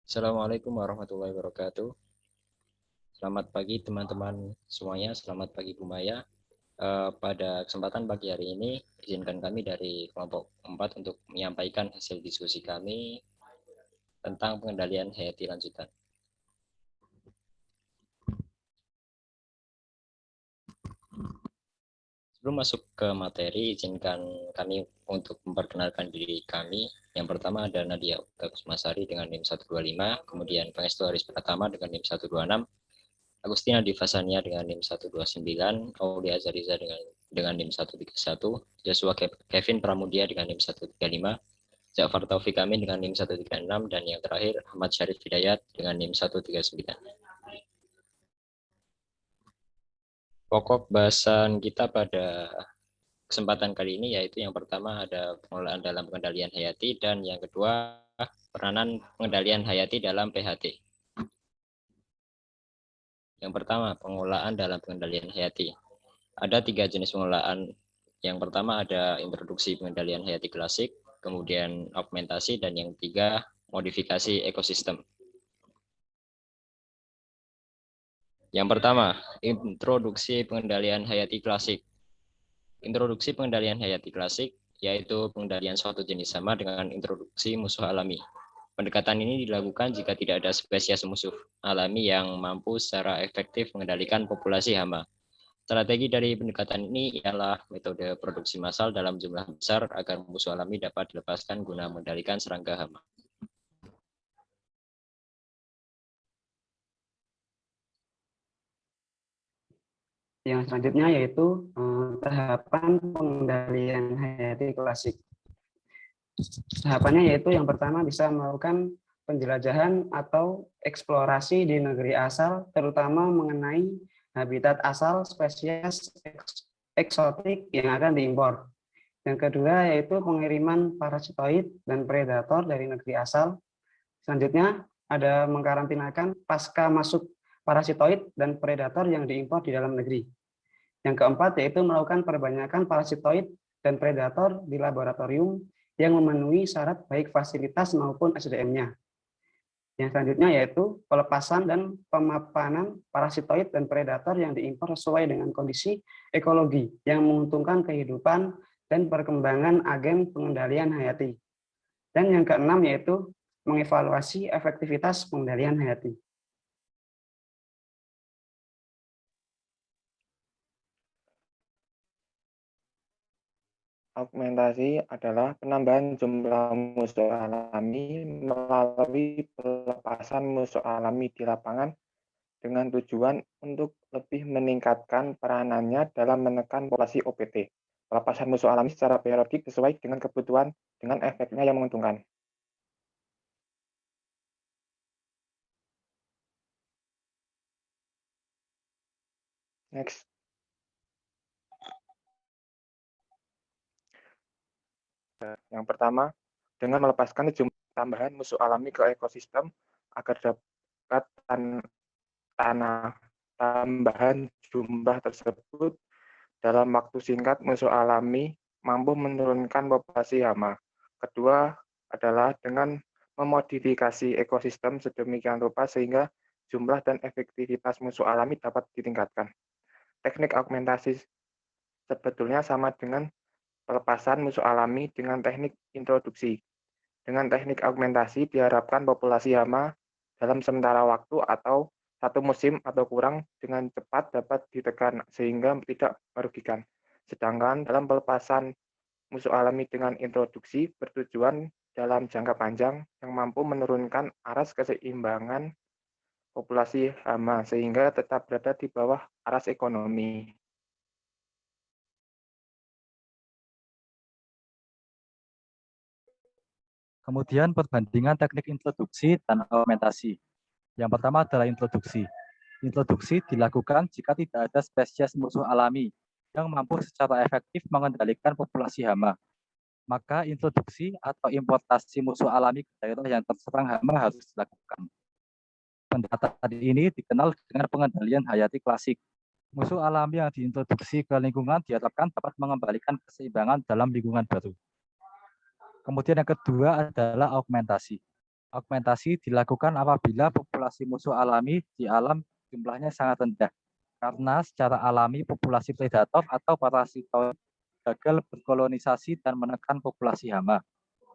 Assalamualaikum warahmatullahi wabarakatuh. Selamat pagi teman-teman semuanya. Selamat pagi Bu Maya. Pada kesempatan pagi hari ini, izinkan kami dari kelompok 4 untuk menyampaikan hasil diskusi kami tentang pengendalian hayati lanjutan. Sebelum masuk ke materi, izinkan kami untuk memperkenalkan diri kami. Yang pertama ada Nadia Kusmasari dengan NIM 125, kemudian Pangestu Haris Pratama dengan NIM 126, Agustina Divasania dengan NIM 129, Aulia Azariza dengan NIM 131, Joshua Kevin Pramudia dengan NIM 135, Ja'far Taufik Amin dengan NIM 136, dan yang terakhir Ahmad Syarif Hidayat dengan NIM 139. Pokok bahasan kita pada kesempatan kali ini yaitu yang pertama ada pengelolaan dalam pengendalian hayati, dan yang kedua peranan pengendalian hayati dalam PHT. Yang pertama, pengelolaan dalam pengendalian hayati. Ada 3 jenis pengelolaan. Yang pertama ada introduksi pengendalian hayati klasik, kemudian augmentasi, dan yang ketiga modifikasi ekosistem. Yang pertama, introduksi pengendalian hayati klasik. Introduksi pengendalian hayati klasik yaitu pengendalian suatu jenis hama dengan introduksi musuh alami. Pendekatan ini dilakukan jika tidak ada spesies musuh alami yang mampu secara efektif mengendalikan populasi hama. Strategi dari pendekatan ini ialah metode produksi massal dalam jumlah besar agar musuh alami dapat dilepaskan guna mengendalikan serangga hama. Yang selanjutnya yaitu tahapan pengendalian hayati klasik. Tahapannya yaitu yang pertama bisa melakukan penjelajahan atau eksplorasi di negeri asal, terutama mengenai habitat asal spesies eksotik yang akan diimpor. Yang kedua yaitu pengiriman parasitoid dan predator dari negeri asal. Selanjutnya ada mengkarantinakan pasca masuk parasitoid dan predator yang diimpor di dalam negeri. Yang keempat yaitu melakukan perbanyakan parasitoid dan predator di laboratorium yang memenuhi syarat baik fasilitas maupun SDM-nya. Yang selanjutnya yaitu pelepasan dan pemapanan parasitoid dan predator yang diimpor sesuai dengan kondisi ekologi yang menguntungkan kehidupan dan perkembangan agen pengendalian hayati. Dan yang keenam yaitu mengevaluasi efektivitas pengendalian hayati. Augmentasi adalah penambahan jumlah musuh alami melalui pelepasan musuh alami di lapangan dengan tujuan untuk lebih meningkatkan peranannya dalam menekan populasi OPT. Pelepasan musuh alami secara periodik sesuai dengan kebutuhan dengan efeknya yang menguntungkan. Next. Yang pertama, dengan melepaskan jumlah tambahan musuh alami ke ekosistem agar dapat tanah tambahan jumlah tersebut dalam waktu singkat musuh alami mampu menurunkan populasi hama. Kedua adalah dengan memodifikasi ekosistem sedemikian rupa sehingga jumlah dan efektivitas musuh alami dapat ditingkatkan. Teknik augmentasi sebetulnya sama dengan pelepasan musuh alami dengan teknik introduksi. Dengan teknik augmentasi diharapkan populasi hama dalam sementara waktu atau satu musim atau kurang dengan cepat dapat ditekan sehingga tidak merugikan. Sedangkan dalam pelepasan musuh alami dengan introduksi bertujuan dalam jangka panjang yang mampu menurunkan aras keseimbangan populasi hama sehingga tetap berada di bawah aras ekonomi. Kemudian perbandingan teknik introduksi dan augmentasi. Yang pertama adalah introduksi. Introduksi dilakukan jika tidak ada spesies musuh alami yang mampu secara efektif mengendalikan populasi hama. Maka introduksi atau importasi musuh alami ke daerah yang terserang hama harus dilakukan. Pendekatan ini dikenal dengan pengendalian hayati klasik. Musuh alami yang diintroduksi ke lingkungan diharapkan dapat mengembalikan keseimbangan dalam lingkungan baru. Kemudian yang kedua adalah augmentasi. Augmentasi dilakukan apabila populasi musuh alami di alam jumlahnya sangat rendah, karena secara alami populasi predator atau parasitoid gagal berkolonisasi dan menekan populasi hama.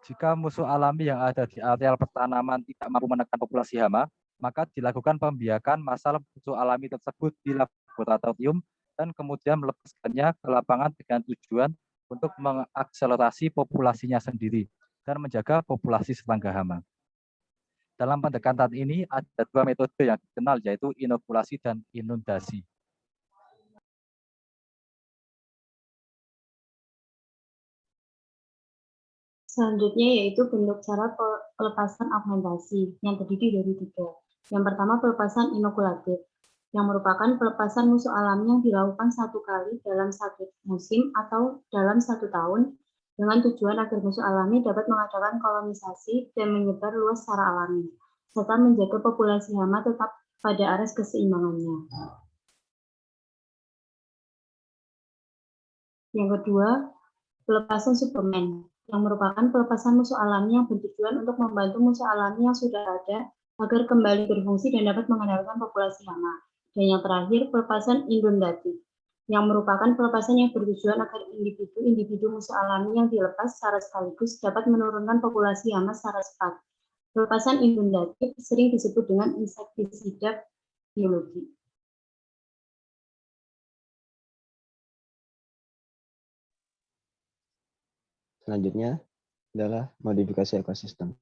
Jika musuh alami yang ada di areal pertanaman tidak mampu menekan populasi hama, maka dilakukan pembiakan massal musuh alami tersebut di laboratorium dan kemudian melepaskannya ke lapangan dengan tujuan untuk mengakselerasi populasinya sendiri dan menjaga populasi serangga hama. Dalam pendekatan ini ada dua metode yang dikenal, yaitu inokulasi dan inundasi. Selanjutnya yaitu bentuk cara pelepasan augmentasi yang terdiri dari 3. Yang pertama, pelepasan inokulatif, yang merupakan pelepasan musuh alami yang dilakukan 1 kali dalam 1 musim atau dalam 1 tahun dengan tujuan agar musuh alami dapat mengadakan kolonisasi dan menyebar luas secara alami, serta menjaga populasi hama tetap pada aras keseimbangannya. Yang kedua, pelepasan Superman, yang merupakan pelepasan musuh alami yang bertujuan untuk membantu musuh alami yang sudah ada agar kembali berfungsi dan dapat mengendalikan populasi hama. Dan yang terakhir, pelepasan inundatif, yang merupakan pelepasan yang bertujuan agar individu-individu musuh alami yang dilepas secara sekaligus dapat menurunkan populasi hama secara cepat. Pelepasan inundatif sering disebut dengan insektisida biologi. Selanjutnya adalah modifikasi ekosistem.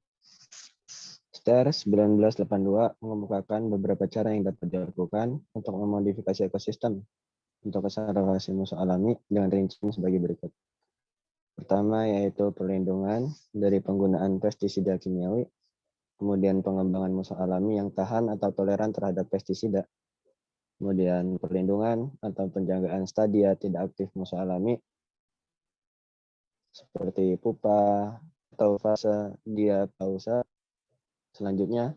STER 1982 mengemukakan beberapa cara yang dapat dilakukan untuk memodifikasi ekosistem untuk konservasi musuh alami dengan rincian sebagai berikut. Pertama yaitu perlindungan dari penggunaan pestisida kimiawi, kemudian pengembangan musuh alami yang tahan atau toleran terhadap pestisida, kemudian perlindungan atau penjagaan stadia tidak aktif musuh alami seperti pupa atau fase diapausa. Selanjutnya,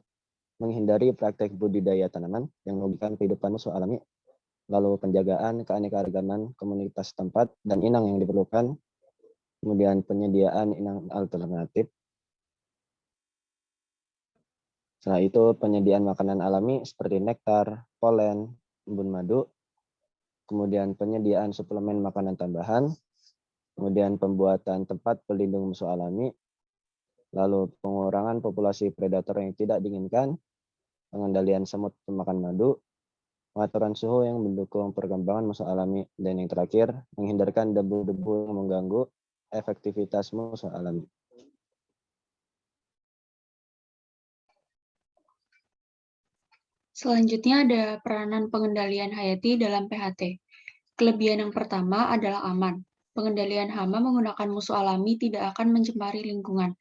menghindari praktek budidaya tanaman yang merugikan kehidupan musuh alami, lalu penjagaan keanekaragaman komunitas tempat dan inang yang diperlukan, kemudian penyediaan inang alternatif. Setelah itu, penyediaan makanan alami seperti nektar, polen, embun madu, kemudian penyediaan suplemen makanan tambahan, kemudian pembuatan tempat pelindung musuh alami, lalu pengurangan populasi predator yang tidak diinginkan, pengendalian semut pemakan madu, pengaturan suhu yang mendukung perkembangan musuh alami, dan yang terakhir, menghindarkan debu-debu yang mengganggu efektivitas musuh alami. Selanjutnya ada peranan pengendalian hayati dalam PHT. Kelebihan yang pertama adalah aman. Pengendalian hama menggunakan musuh alami tidak akan mencemari lingkungan.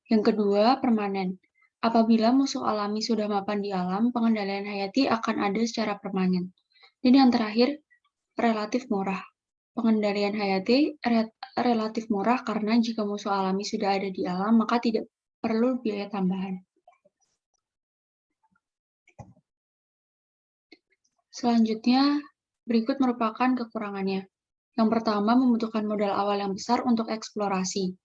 Yang kedua, permanen. Apabila musuh alami sudah mapan di alam, pengendalian hayati akan ada secara permanen. Dan yang terakhir, relatif murah. Pengendalian hayati relatif murah karena jika musuh alami sudah ada di alam, maka tidak perlu biaya tambahan. Selanjutnya, berikut merupakan kekurangannya. Yang pertama, membutuhkan modal awal yang besar untuk eksplorasi,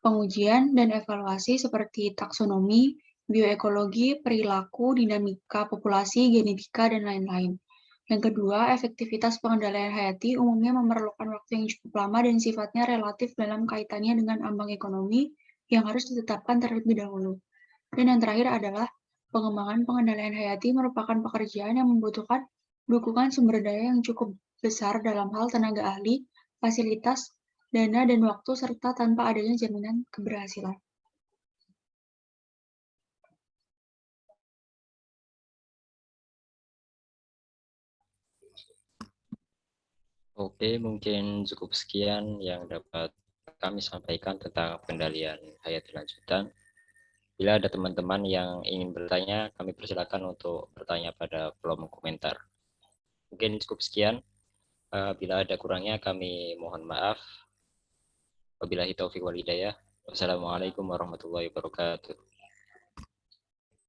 pengujian, dan evaluasi seperti taksonomi, bioekologi, perilaku, dinamika populasi, genetika, dan lain-lain. Yang kedua, efektivitas pengendalian hayati umumnya memerlukan waktu yang cukup lama dan sifatnya relatif dalam kaitannya dengan ambang ekonomi yang harus ditetapkan terlebih dahulu. Dan yang terakhir adalah pengembangan pengendalian hayati merupakan pekerjaan yang membutuhkan dukungan sumber daya yang cukup besar dalam hal tenaga ahli, fasilitas, dana, dan waktu, serta tanpa adanya jaminan keberhasilan. Oke, mungkin cukup sekian yang dapat kami sampaikan tentang pengendalian hayati lanjutan. Bila ada teman-teman yang ingin bertanya, kami persilakan untuk bertanya pada kolom komentar. Mungkin cukup sekian. Bila ada kurangnya, kami mohon maaf. Wabillahi taufiq wal hidayah. Wassalamualaikum warahmatullahi wabarakatuh.